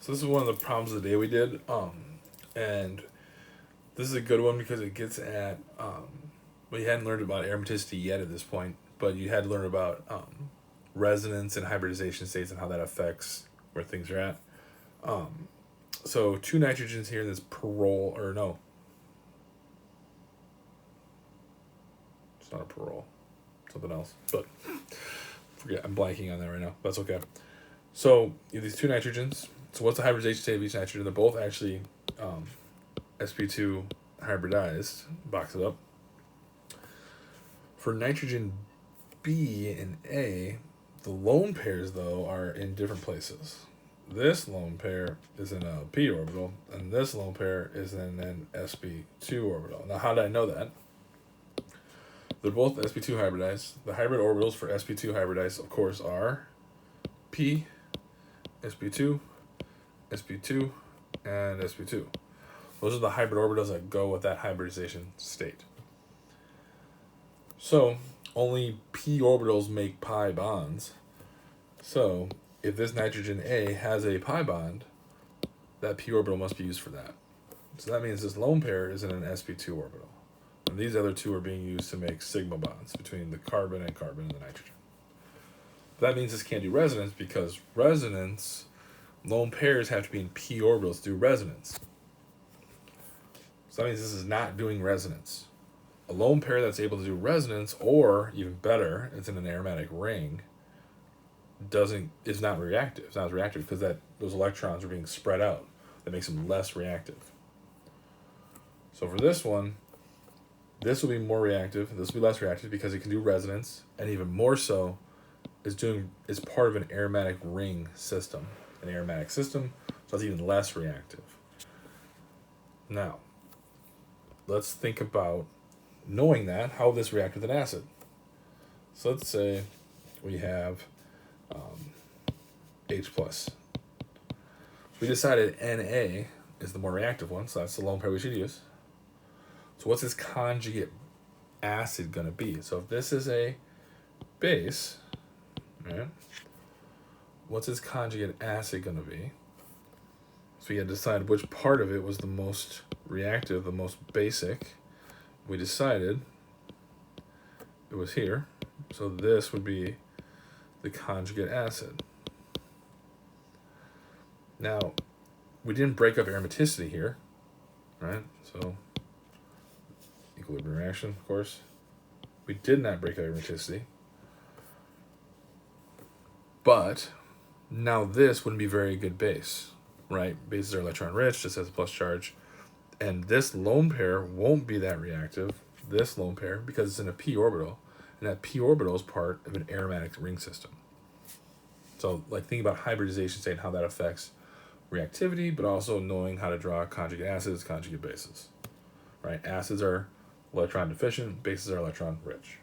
So this is one of the problems of the day we did, and this is a good one because it gets at well, you hadn't learned about aromaticity yet at this point, but you had to learn about resonance and hybridization states and how that affects where things are at. So two nitrogens here in this parole, or no, it's not a parole, something else. But forget, I'm blanking on that right now. That's okay. So you have these two nitrogens. So what's the hybridization state of each nitrogen? They're both actually sp2 hybridized. Box it up. For nitrogen B and A, the lone pairs though are in different places. This lone pair is in a p orbital, and this lone pair is in an sp2 orbital. Now, how did I know that? They're both sp2 hybridized. The hybrid orbitals for sp2 hybridized, of course, are p, sp2, sp2, and sp2. Those are the hybrid orbitals that go with that hybridization state. So only p orbitals make pi bonds. So if this nitrogen A has a pi bond, that p orbital must be used for that. So that means this lone pair is in an sp2 orbital. And these other two are being used to make sigma bonds between the carbon and the nitrogen. That means this can't do resonance because resonance, lone pairs have to be in p orbitals to do resonance. So that means this is not doing resonance. A lone pair that's able to do resonance, or even better, it's in an aromatic ring, is not reactive. It's not as reactive because those electrons are being spread out. That makes them less reactive. So for this one, this will be more reactive. This will be less reactive because it can do resonance, and even more so, is part of an aromatic ring system. An aromatic system, so it's even less reactive. Now, let's think about knowing that, how this react with an acid. So let's say we have H+. So we decided Na is the more reactive one, so that's the lone pair we should use. So what's its conjugate acid going to be? So if this is a base, right, what's its conjugate acid going to be? So we had to decide which part of it was the most reactive, the most basic. We decided it was here. So this would be the conjugate acid. Now, we didn't break up aromaticity here, right? So equilibrium reaction, of course. We did not break up aromaticity. But now this wouldn't be a very good base, right? Bases are electron rich, just has a plus charge. And this lone pair won't be that reactive, this lone pair, because it's in a p orbital. And that p orbital is part of an aromatic ring system. So like think about hybridization state and how that affects reactivity, but also knowing how to draw conjugate acids, conjugate bases. Right? Acids are electron deficient, bases are electron rich.